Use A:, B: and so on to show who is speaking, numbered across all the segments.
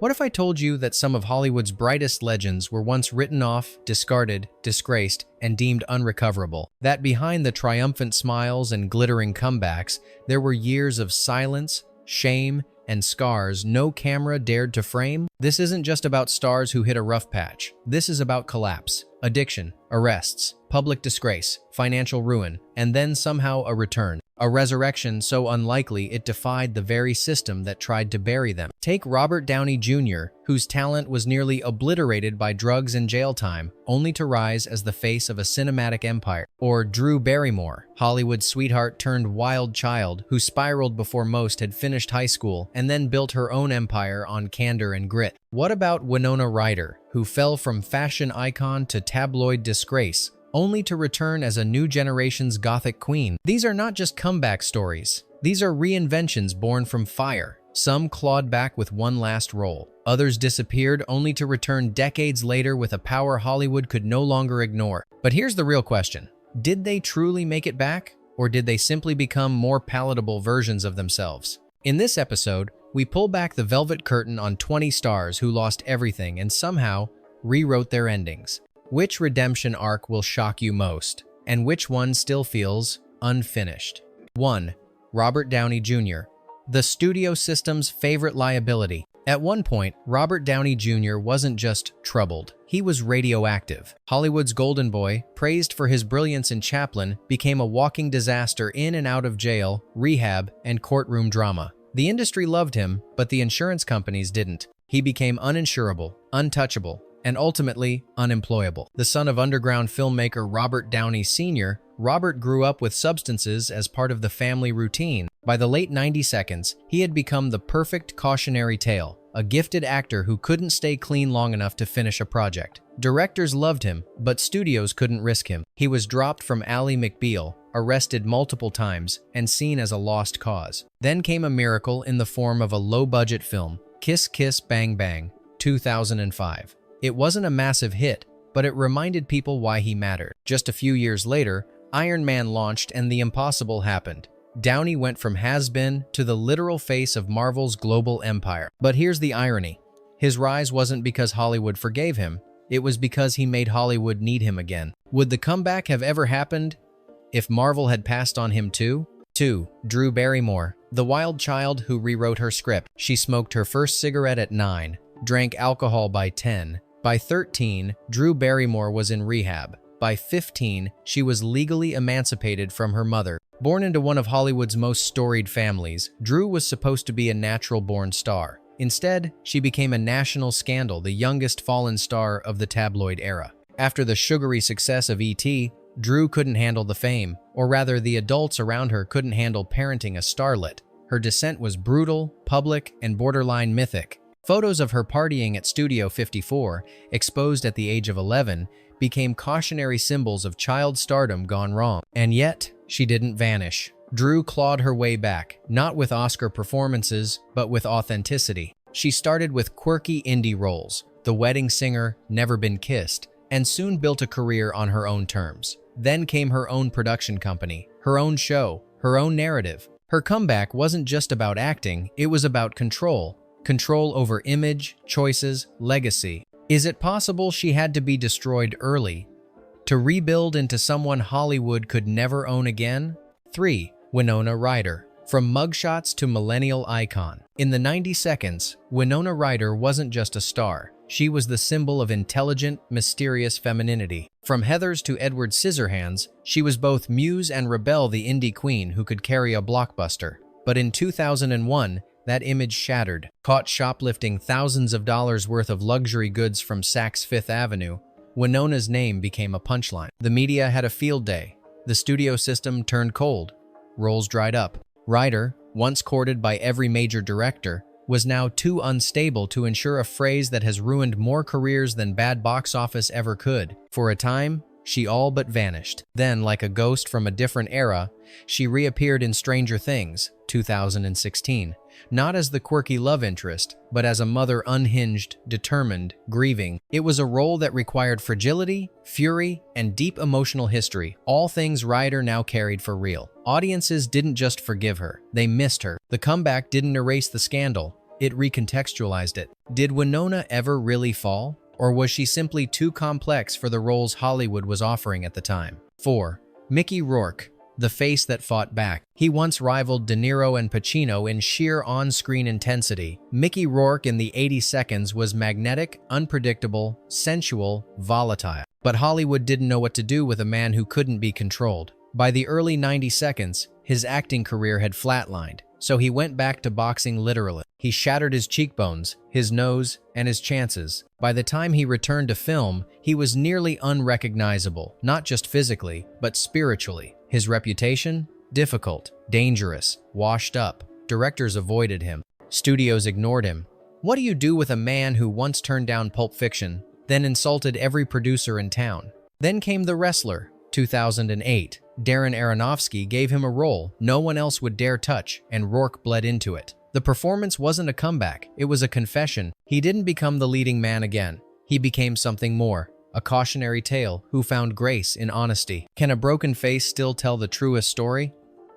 A: What if I told you that some of Hollywood's brightest legends were once written off, discarded, disgraced, and deemed unrecoverable? That behind the triumphant smiles and glittering comebacks, there were years of silence, shame, and scars no camera dared to frame? This isn't just about stars who hit a rough patch. This is about collapse, addiction, arrests, public disgrace, financial ruin, and then somehow a return. A resurrection so unlikely it defied the very system that tried to bury them. Take Robert Downey Jr., whose talent was nearly obliterated by drugs and jail time, only to rise as the face of a cinematic empire. Or Drew Barrymore, Hollywood sweetheart turned wild child, who spiraled before most had finished high school and then built her own empire on candor and grit. What about Winona Ryder, who fell from fashion icon to tabloid disgrace, only to return as a new generation's gothic queen? These are not just comeback stories. These are reinventions born from fire. Some clawed back with one last role. Others disappeared only to return decades later with a power Hollywood could no longer ignore. But here's the real question. Did they truly make it back? Or did they simply become more palatable versions of themselves? In this episode, we pull back the velvet curtain on 20 stars who lost everything and somehow rewrote their endings. Which redemption arc will shock you most, and which one still feels unfinished? 1. Robert Downey Jr., the studio system's favorite liability. At one point, Robert Downey Jr. wasn't just troubled, he was radioactive. Hollywood's golden boy, praised for his brilliance in Chaplin, became a walking disaster in and out of jail, rehab, and courtroom drama. The industry loved him, but the insurance companies didn't. He became uninsurable, untouchable, and ultimately unemployable. The son of underground filmmaker Robert Downey Sr., Robert grew up with substances as part of the family routine. By the late 90s, he had become the perfect cautionary tale, a gifted actor who couldn't stay clean long enough to finish a project. Directors loved him, but studios couldn't risk him. He was dropped from Ally McBeal, arrested multiple times, and seen as a lost cause. Then came a miracle in the form of a low-budget film, Kiss Kiss Bang Bang, 2005. It wasn't a massive hit, but it reminded people why he mattered. Just a few years later, Iron Man launched and the impossible happened. Downey went from has-been to the literal face of Marvel's global empire. But here's the irony. His rise wasn't because Hollywood forgave him, it was because he made Hollywood need him again. Would the comeback have ever happened if Marvel had passed on him too? 2. Drew Barrymore, the wild child who rewrote her script. She smoked her first cigarette at 9, drank alcohol by 10. By 13, Drew Barrymore was in rehab. By 15, she was legally emancipated from her mother. Born into one of Hollywood's most storied families, Drew was supposed to be a natural-born star. Instead, she became a national scandal, the youngest fallen star of the tabloid era. After the sugary success of E.T., Drew couldn't handle the fame, or rather the adults around her couldn't handle parenting a starlet. Her descent was brutal, public, and borderline mythic. Photos of her partying at Studio 54, exposed at the age of 11, became cautionary symbols of child stardom gone wrong. And yet, she didn't vanish. Drew clawed her way back, not with Oscar performances, but with authenticity. She started with quirky indie roles, The Wedding Singer, Never Been Kissed, and soon built a career on her own terms. Then came her own production company, her own show, her own narrative. Her comeback wasn't just about acting, it was about control. Control over image, choices, legacy. Is it possible she had to be destroyed early to rebuild into someone Hollywood could never own again? 3. Winona Ryder, from mugshots to millennial icon. In the 90 seconds, Winona Ryder wasn't just a star. She was the symbol of intelligent, mysterious femininity. From Heathers to Edward Scissorhands, she was both muse and rebel, the indie queen who could carry a blockbuster. But in 2001, that image shattered. Caught shoplifting thousands of dollars worth of luxury goods from Saks Fifth Avenue, Winona's name became a punchline. The media had a field day. The studio system turned cold. Roles dried up. Ryder, once courted by every major director, was now too unstable to ensure a phrase that has ruined more careers than bad box office ever could. For a time, she all but vanished. Then, like a ghost from a different era, she reappeared in Stranger Things, 2016. Not as the quirky love interest, but as a mother unhinged, determined, grieving. It was a role that required fragility, fury, and deep emotional history, all things Ryder now carried for real. Audiences didn't just forgive her, they missed her. The comeback didn't erase the scandal, it recontextualized it. Did Winona ever really fall? Or was she simply too complex for the roles Hollywood was offering at the time? 4. Mickey Rourke, the face that fought back. He once rivaled De Niro and Pacino in sheer on-screen intensity. Mickey Rourke in the 80 Seconds was magnetic, unpredictable, sensual, volatile. But Hollywood didn't know what to do with a man who couldn't be controlled. By the early 90 Seconds, his acting career had flatlined, so he went back to boxing literally. He shattered his cheekbones, his nose, and his chances. By the time he returned to film, he was nearly unrecognizable, not just physically, but spiritually. His reputation? Difficult, dangerous, washed up. Directors avoided him. Studios ignored him. What do you do with a man who once turned down Pulp Fiction, then insulted every producer in town? Then came The Wrestler, 2008. Darren Aronofsky gave him a role no one else would dare touch, and Rourke bled into it. The performance wasn't a comeback, it was a confession. He didn't become the leading man again. He became something more. A cautionary tale who found grace in honesty. Can a broken face still tell the truest story?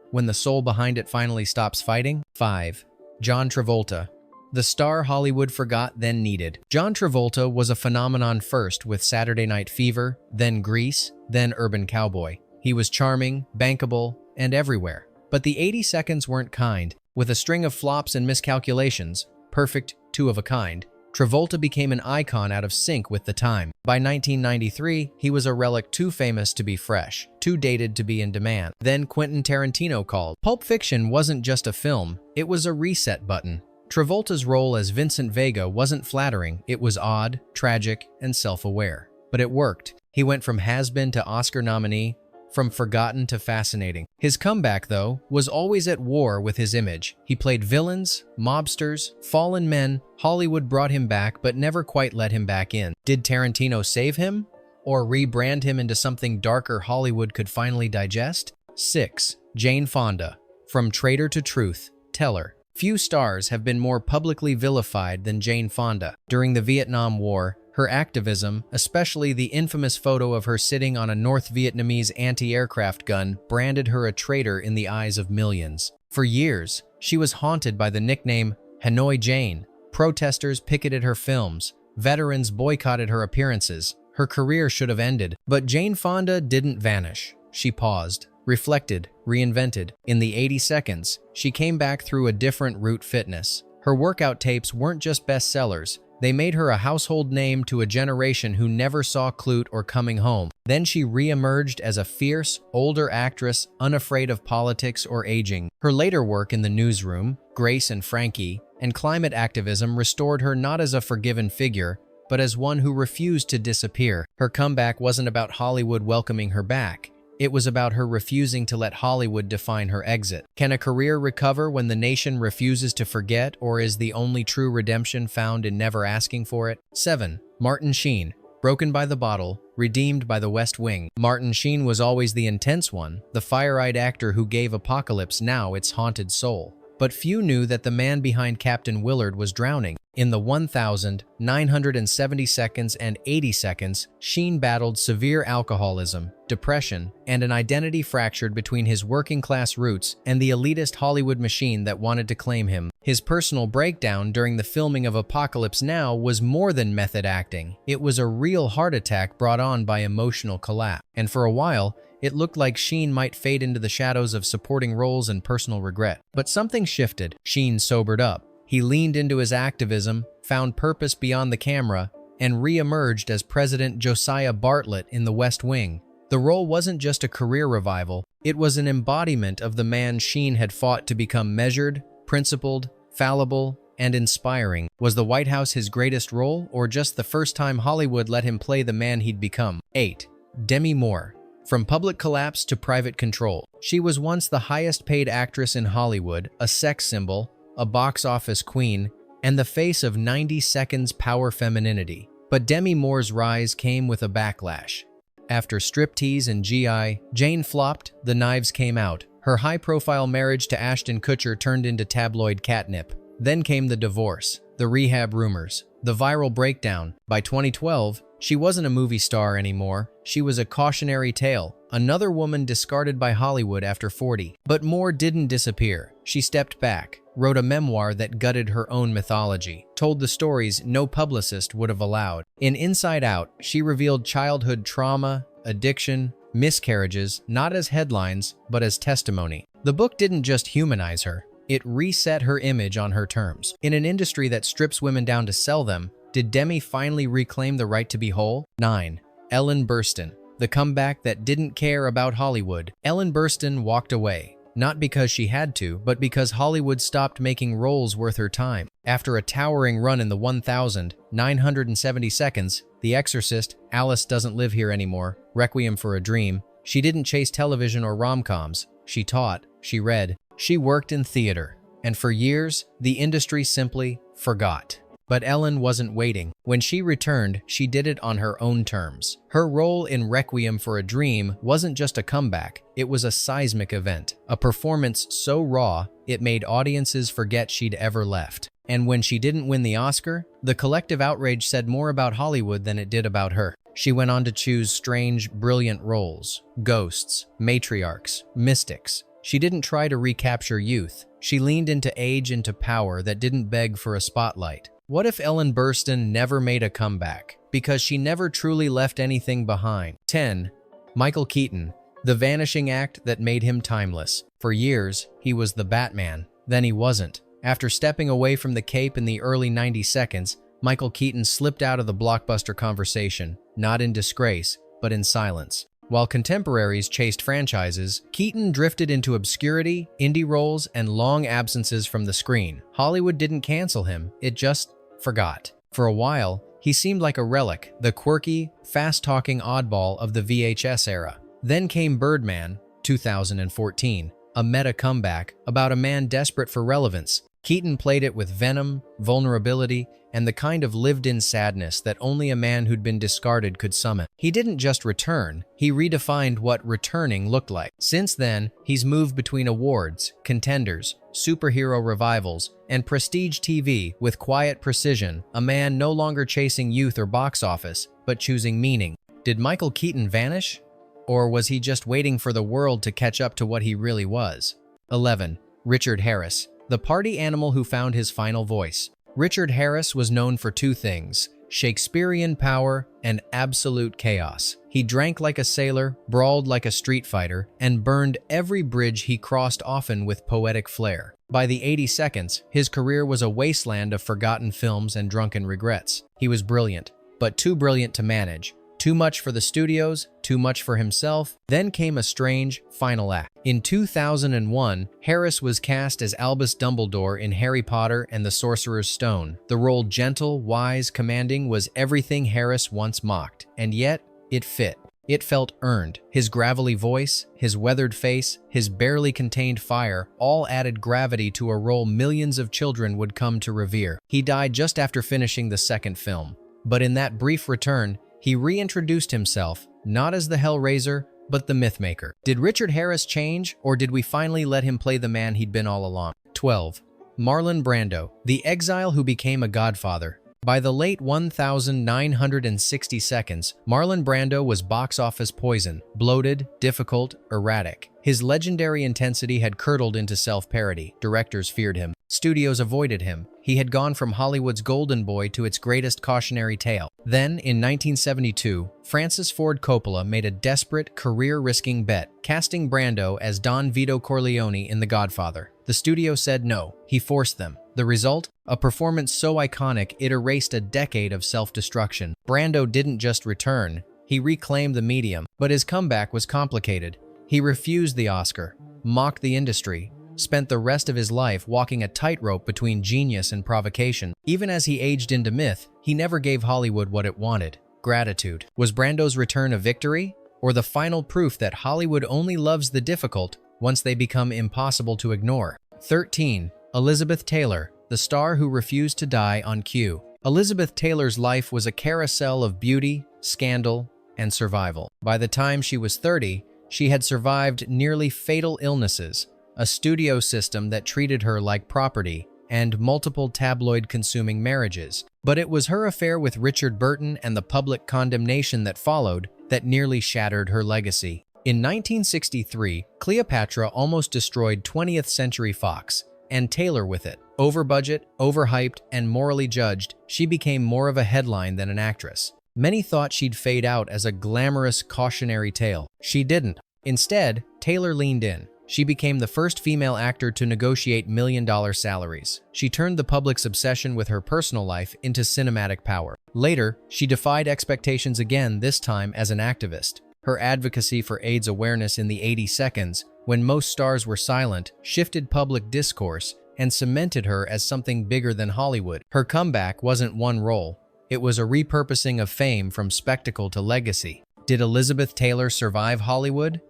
A: When the soul behind it finally stops fighting? 5. John Travolta, the star Hollywood forgot then needed. John Travolta was a phenomenon first with Saturday Night Fever, then Grease, then Urban Cowboy. He was charming, bankable, and everywhere. But the 80 Seconds weren't kind. With a string of flops and miscalculations, perfect, two of a kind, Travolta became an icon out of sync with the time. By 1993, he was a relic too famous to be fresh, too dated to be in demand. Then Quentin Tarantino called. Pulp Fiction wasn't just a film, it was a reset button. Travolta's role as Vincent Vega wasn't flattering, it was odd, tragic, and self-aware. But it worked. He went from has-been to Oscar nominee, from forgotten to fascinating. His comeback, though, was always at war with his image. He played villains, mobsters, fallen men. Hollywood brought him back, but never quite let him back in. Did Tarantino save him? Or rebrand him into something darker Hollywood could finally digest? 6. Jane Fonda, from traitor to truth, teller. Few stars have been more publicly vilified than Jane Fonda. During the Vietnam War, her activism, especially the infamous photo of her sitting on a North Vietnamese anti-aircraft gun, branded her a traitor in the eyes of millions. For years, she was haunted by the nickname Hanoi Jane. Protesters picketed her films. Veterans boycotted her appearances. Her career should have ended. But Jane Fonda didn't vanish. She paused, reflected, reinvented. In the 80 Seconds, she came back through a different route: fitness. Her workout tapes weren't just bestsellers. They made her a household name to a generation who never saw Clute or Coming Home. Then she re-emerged as a fierce, older actress, unafraid of politics or aging. Her later work in The Newsroom, Grace and Frankie, and climate activism restored her not as a forgiven figure, but as one who refused to disappear. Her comeback wasn't about Hollywood welcoming her back. It was about her refusing to let Hollywood define her exit. Can a career recover when the nation refuses to forget, or is the only true redemption found in never asking for it? 7. Martin Sheen, broken by the bottle, redeemed by the West Wing. Martin Sheen was always the intense one, the fire-eyed actor who gave Apocalypse Now its haunted soul. But few knew that the man behind Captain Willard was drowning. In the 1,970 Seconds and 80 Seconds, Sheen battled severe alcoholism, depression, and an identity fractured between his working-class roots and the elitist Hollywood machine that wanted to claim him. His personal breakdown during the filming of Apocalypse Now was more than method acting. It was a real heart attack brought on by emotional collapse. And for a while, it looked like Sheen might fade into the shadows of supporting roles and personal regret. But something shifted. Sheen sobered up. He leaned into his activism, found purpose beyond the camera, and re-emerged as President Josiah Bartlett in The West Wing. The role wasn't just a career revival, it was an embodiment of the man Sheen had fought to become: measured, principled, fallible, and inspiring. Was the White House his greatest role, or just the first time Hollywood let him play the man he'd become? 8. Demi Moore. From public collapse to private control. She was once the highest-paid actress in Hollywood, a sex symbol, a box office queen, and the face of 90 Seconds power femininity. But Demi Moore's rise came with a backlash. After striptease and GI, Jane flopped, the knives came out. Her high-profile marriage to Ashton Kutcher turned into tabloid catnip. Then came the divorce, the rehab rumors, the viral breakdown. By 2012, She wasn't a movie star anymore. She was a cautionary tale, another woman discarded by Hollywood after 40. But more didn't disappear. She stepped back, wrote a memoir that gutted her own mythology, told the stories no publicist would have allowed. In Inside Out, she revealed childhood trauma, addiction, miscarriages, not as headlines, but as testimony. The book didn't just humanize her, it reset her image on her terms. In an industry that strips women down to sell them, did Demi finally reclaim the right to be whole? 9. Ellen Burstyn, the comeback that didn't care about Hollywood. Ellen Burstyn walked away, not because she had to, but because Hollywood stopped making roles worth her time. After a towering run in the 1,970 seconds, The Exorcist, Alice Doesn't Live Here Anymore, Requiem for a Dream, she didn't chase television or rom-coms. She taught, she read, she worked in theater. And for years, the industry simply forgot. But Ellen wasn't waiting. When she returned, she did it on her own terms. Her role in Requiem for a Dream wasn't just a comeback, it was a seismic event, a performance so raw, it made audiences forget she'd ever left. And when she didn't win the Oscar, the collective outrage said more about Hollywood than it did about her. She went on to choose strange, brilliant roles: ghosts, matriarchs, mystics. She didn't try to recapture youth. She leaned into age, into power that didn't beg for a spotlight. What if Ellen Burstyn never made a comeback? Because she never truly left anything behind. 10. Michael Keaton, the vanishing act that made him timeless. For years, he was the Batman. Then he wasn't. After stepping away from the cape in the early 90 seconds, Michael Keaton slipped out of the blockbuster conversation, not in disgrace, but in silence. While contemporaries chased franchises, Keaton drifted into obscurity, indie roles, and long absences from the screen. Hollywood didn't cancel him, it just forgot. For a while, he seemed like a relic, the quirky, fast-talking oddball of the VHS era. Then came Birdman, 2014, a meta comeback about a man desperate for relevance. Keaton played it with venom, vulnerability, and the kind of lived-in sadness that only a man who'd been discarded could summon. He didn't just return, he redefined what returning looked like. Since then, he's moved between awards, contenders, superhero revivals, and prestige TV with quiet precision, a man no longer chasing youth or box office, but choosing meaning. Did Michael Keaton vanish? Or was he just waiting for the world to catch up to what he really was? 11. Richard Harris, the party animal who found his final voice. Richard Harris was known for two things: Shakespearean power and absolute chaos. He drank like a sailor, brawled like a street fighter, and burned every bridge he crossed, often with poetic flair. By the 80 seconds, his career was a wasteland of forgotten films and drunken regrets. He was brilliant, but too brilliant to manage. Too much for the studios, too much for himself. Then came a strange, final act. In 2001, Harris was cast as Albus Dumbledore in Harry Potter and the Sorcerer's Stone. The role, gentle, wise, commanding, was everything Harris once mocked, and yet it fit. It felt earned. His gravelly voice, his weathered face, his barely contained fire, all added gravity to a role millions of children would come to revere. He died just after finishing the second film. But in that brief return, he reintroduced himself, not as the Hellraiser, but the Mythmaker. Did Richard Harris change, or did we finally let him play the man he'd been all along? 12. Marlon Brando, the exile who became a godfather. By the late 1960 seconds, Marlon Brando was box office poison, bloated, difficult, erratic. His legendary intensity had curdled into self-parody. Directors feared him. Studios avoided him. He had gone from Hollywood's golden boy to its greatest cautionary tale. Then, in 1972, Francis Ford Coppola made a desperate, career-risking bet, casting Brando as Don Vito Corleone in The Godfather. The studio said no. He forced them. The result? A performance so iconic it erased a decade of self-destruction. Brando didn't just return, he reclaimed the medium, but his comeback was complicated. He refused the Oscar, mocked the industry, spent the rest of his life walking a tightrope between genius and provocation. Even as he aged into myth, he never gave Hollywood what it wanted: gratitude. Was Brando's return a victory, or the final proof that Hollywood only loves the difficult once they become impossible to ignore? 13. Elizabeth Taylor, the star who refused to die on cue. Elizabeth Taylor's life was a carousel of beauty, scandal, and survival. By the time she was 30, she had survived nearly fatal illnesses, a studio system that treated her like property, and multiple tabloid-consuming marriages. But it was her affair with Richard Burton and the public condemnation that followed that nearly shattered her legacy. In 1963, Cleopatra almost destroyed 20th Century Fox, and Taylor with it. Over budget, overhyped, and morally judged, she became more of a headline than an actress. Many thought she'd fade out as a glamorous cautionary tale. She didn't. Instead, Taylor leaned in. She became the first female actor to negotiate million-dollar salaries. She turned the public's obsession with her personal life into cinematic power. Later, she defied expectations again, this time as an activist. Her advocacy for AIDS awareness in the 80 seconds, when most stars were silent, shifted public discourse and cemented her as something bigger than Hollywood. Her comeback wasn't one role. It was a repurposing of fame from spectacle to legacy. Did Elizabeth Taylor survive Hollywood?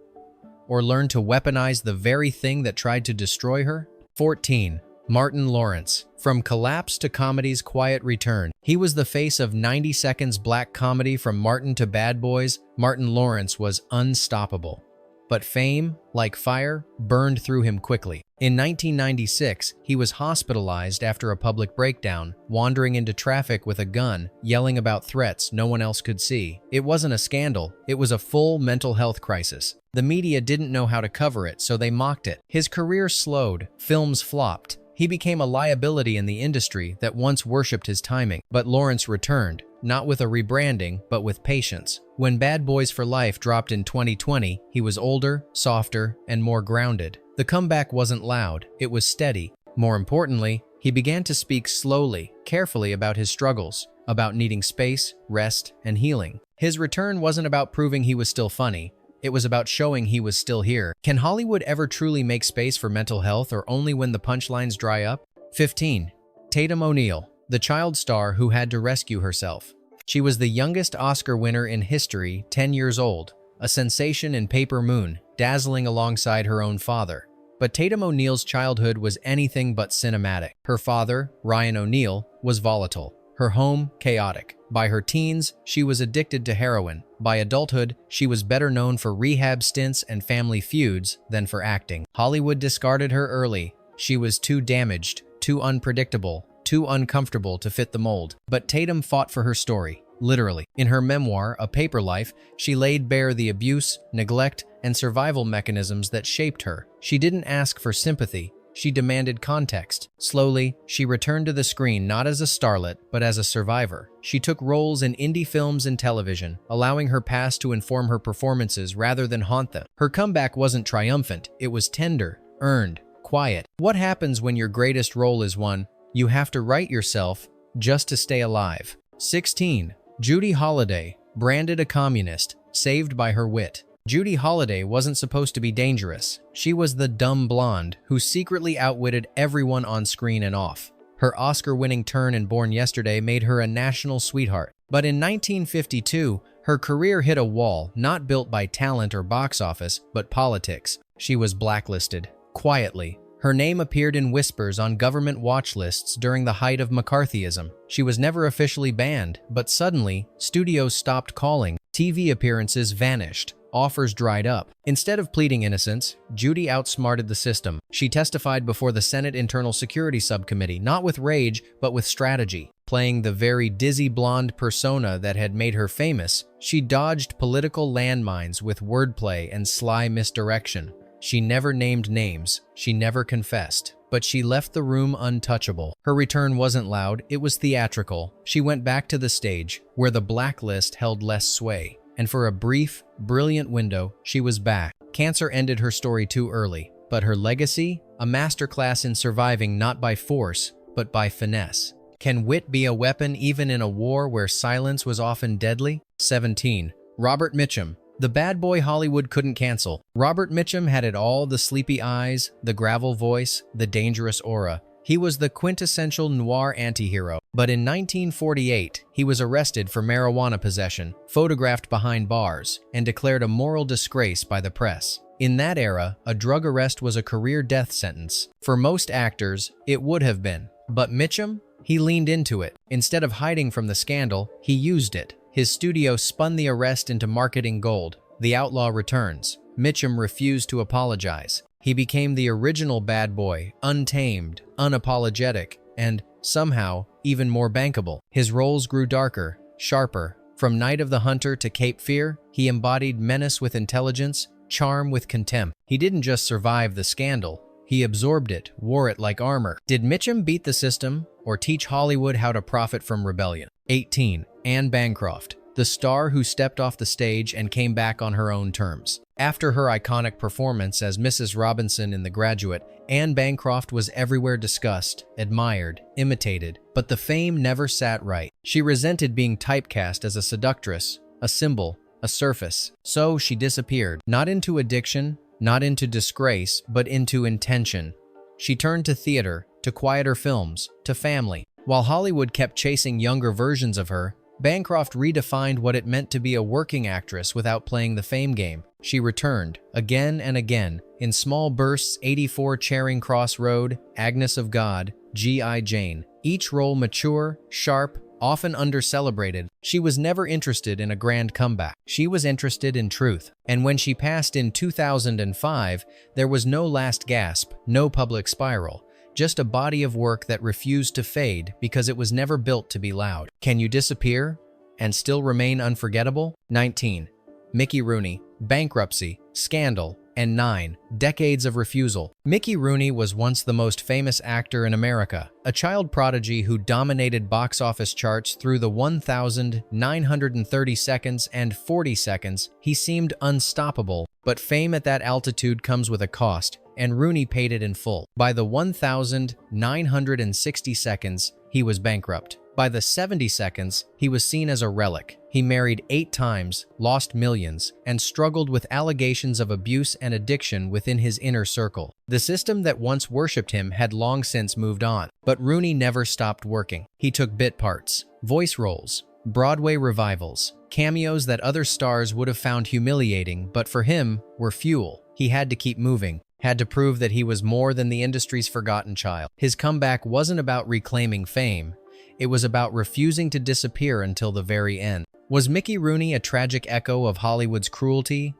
A: Or learn to weaponize the very thing that tried to destroy her? 14. Martin Lawrence. From collapse to comedy's quiet return. He was the face of 90 Seconds black comedy. From Martin to Bad Boys, Martin Lawrence was unstoppable. But fame, like fire, burned through him quickly. In 1996, he was hospitalized after a public breakdown, wandering into traffic with a gun, yelling about threats no one else could see. It wasn't a scandal, it was a full mental health crisis. The media didn't know how to cover it, so they mocked it. His career slowed, films flopped. He became a liability in the industry that once worshipped his timing. But Lawrence returned, not with a rebranding, but with patience. When Bad Boys for Life dropped in 2020, he was older, softer, and more grounded. The comeback wasn't loud, it was steady. More importantly, he began to speak slowly, carefully about his struggles, about needing space, rest, and healing. His return wasn't about proving he was still funny. It was about showing he was still here. Can Hollywood ever truly make space for mental health, or only when the punchlines dry up? 15. Tatum O'Neal, the child star who had to rescue herself. She was the youngest Oscar winner in history, 10 years old, a sensation in Paper Moon, dazzling alongside her own father. But Tatum O'Neal's childhood was anything but cinematic. Her father, Ryan O'Neal, was volatile. Her home, chaotic. By her teens, she was addicted to heroin. By adulthood, she was better known for rehab stints and family feuds than for acting. Hollywood discarded her early. She was too damaged, too unpredictable, too uncomfortable to fit the mold. But Tatum fought for her story, literally. In her memoir, A Paper Life, she laid bare the abuse, neglect, and survival mechanisms that shaped her. She didn't ask for sympathy. She demanded context. Slowly, she returned to the screen not as a starlet, but as a survivor. She took roles in indie films and television, allowing her past to inform her performances rather than haunt them. Her comeback wasn't triumphant, it was tender, earned, quiet. What happens when your greatest role is one you have to write yourself just to stay alive? 16. Judy Holliday, branded a communist, saved by her wit. Judy Holliday wasn't supposed to be dangerous. She was the dumb blonde who secretly outwitted everyone on screen and off. Her Oscar-winning turn in Born Yesterday made her a national sweetheart. But in 1952, her career hit a wall not built by talent or box office, but politics. She was blacklisted, quietly. Her name appeared in whispers on government watch lists during the height of McCarthyism. She was never officially banned, but suddenly, studios stopped calling. TV appearances vanished. Offers dried up. Instead of pleading innocence, Judy outsmarted the system. She testified before the Senate Internal Security Subcommittee, not with rage, but with strategy. Playing the very dizzy blonde persona that had made her famous, she dodged political landmines with wordplay and sly misdirection. She never named names, she never confessed, but she left the room untouchable. Her return wasn't loud, it was theatrical. She went back to the stage, where the blacklist held less sway. And for a brief, brilliant window, she was back. Cancer ended her story too early, but her legacy? A masterclass in surviving not by force, but by finesse. Can wit be a weapon even in a war where silence was often deadly? 17. Robert Mitchum. The bad boy Hollywood couldn't cancel. Robert Mitchum had it all: the sleepy eyes, the gravel voice, the dangerous aura. He was the quintessential noir antihero. But in 1948, he was arrested for marijuana possession, photographed behind bars, and declared a moral disgrace by the press. In that era, a drug arrest was a career death sentence. For most actors, it would have been. But Mitchum? He leaned into it. Instead of hiding from the scandal, he used it. His studio spun the arrest into marketing gold. The outlaw returns. Mitchum refused to apologize. He became the original bad boy, untamed, unapologetic, and, somehow, even more bankable. His roles grew darker, sharper. From Night of the Hunter to Cape Fear, he embodied menace with intelligence, charm with contempt. He didn't just survive the scandal, he absorbed it, wore it like armor. Did Mitchum beat the system, or teach Hollywood how to profit from rebellion? 18. Anne Bancroft, the star who stepped off the stage and came back on her own terms. After her iconic performance as Mrs. Robinson in The Graduate, Anne Bancroft was everywhere discussed, admired, imitated, but the fame never sat right. She resented being typecast as a seductress, a symbol, a surface. So she disappeared, not into addiction, not into disgrace, but into intention. She turned to theater, to quieter films, to family. While Hollywood kept chasing younger versions of her, Bancroft redefined what it meant to be a working actress without playing the fame game. She returned, again and again, in small bursts: 84 Charing Cross Road, Agnes of God, G.I. Jane. Each role mature, sharp, often under-celebrated. She was never interested in a grand comeback. She was interested in truth. And when she passed in 2005, there was no last gasp, no public spiral. Just a body of work that refused to fade because it was never built to be loud. Can you disappear and still remain unforgettable? 19. Mickey Rooney, bankruptcy, scandal, and 9 decades of refusal. Mickey Rooney was once the most famous actor in America, a child prodigy who dominated box office charts through the 1,930 seconds and 40 seconds. He seemed unstoppable, but fame at that altitude comes with a cost, and Rooney paid it in full. By the 1,960 seconds, he was bankrupt. By the 70 seconds, he was seen as a relic. He married 8 times, lost millions, and struggled with allegations of abuse and addiction within his inner circle. The system that once worshipped him had long since moved on. But Rooney never stopped working. He took bit parts, voice roles, Broadway revivals, cameos that other stars would have found humiliating, but for him, were fuel. He had to keep moving, had to prove that he was more than the industry's forgotten child. His comeback wasn't about reclaiming fame. It was about refusing to disappear until the very end. Was Mickey Rooney a tragic echo of Hollywood's cruelty,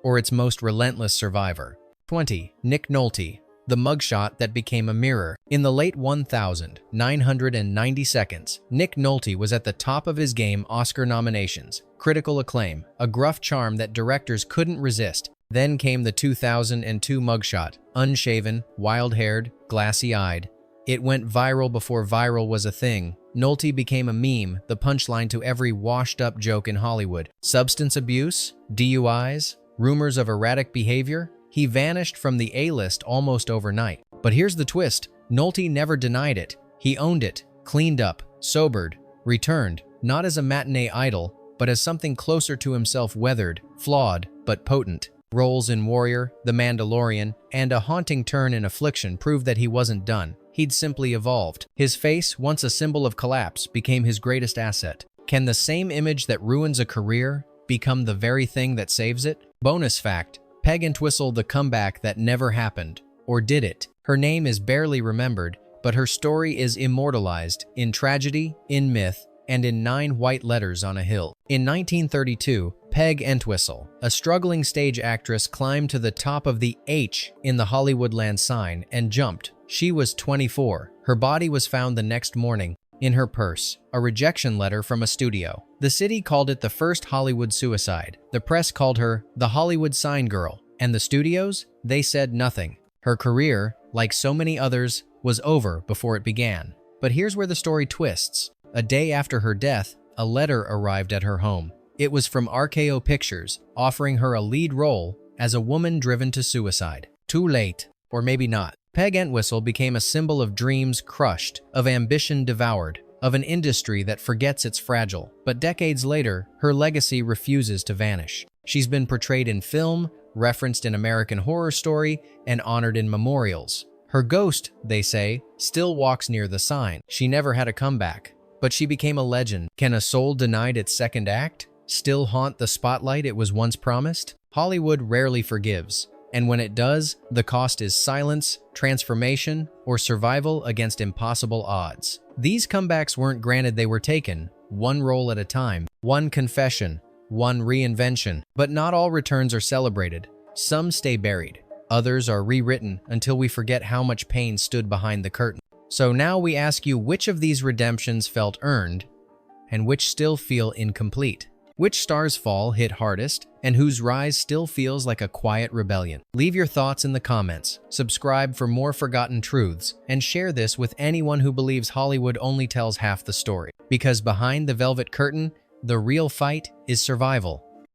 A: or its most relentless survivor? 20. Nick Nolte, the mugshot that became a mirror. In the late 1,990 seconds, Nick Nolte was at the top of his game: Oscar nominations, critical acclaim, a gruff charm that directors couldn't resist. Then came the 2002 mugshot, unshaven, wild-haired, glassy-eyed. It went viral before viral was a thing. Nolte became a meme, the punchline to every washed-up joke in Hollywood. Substance abuse, DUIs, rumors of erratic behavior. He vanished from the A-list almost overnight. But here's the twist. Nolte never denied it. He owned it, cleaned up, sobered, returned, not as a matinee idol, but as something closer to himself: weathered, flawed, but potent. Roles in Warrior, The Mandalorian, and a haunting turn in Affliction proved that he wasn't done. He'd simply evolved. His face, once a symbol of collapse, became his greatest asset. Can the same image that ruins a career become the very thing that saves it? Bonus fact: Peg Entwistle, the comeback that never happened. Or did it? Her name is barely remembered, but her story is immortalized in tragedy, in myth, and in 9 white letters on a hill. In 1932, Peg Entwistle, a struggling stage actress, climbed to the top of the H in the Hollywoodland sign and jumped. She was 24. Her body was found the next morning. In her purse, a rejection letter from a studio. The city called it the first Hollywood suicide. The press called her the Hollywood sign girl. And the studios? They said nothing. Her career, like so many others, was over before it began. But here's where the story twists. A day after her death, a letter arrived at her home. It was from RKO Pictures, offering her a lead role as a woman driven to suicide. Too late, or maybe not. Peg Entwistle became a symbol of dreams crushed, of ambition devoured, of an industry that forgets it's fragile. But decades later, her legacy refuses to vanish. She's been portrayed in film, referenced in American Horror Story, and honored in memorials. Her ghost, they say, still walks near the sign. She never had a comeback, but she became a legend. Can a soul denied its second act still haunt the spotlight it was once promised? Hollywood rarely forgives, and when it does, the cost is silence, transformation, or survival against impossible odds. These comebacks weren't granted, they were taken, one role at a time, one confession, one reinvention. But not all returns are celebrated. Some stay buried. Others are rewritten until we forget how much pain stood behind the curtain. So now we ask you, which of these redemptions felt earned and which still feel incomplete? Which star's fall hit hardest and whose rise still feels like a quiet rebellion? Leave your thoughts in the comments, subscribe for more forgotten truths, and share this with anyone who believes Hollywood only tells half the story. Because behind the velvet curtain, the real fight is survival.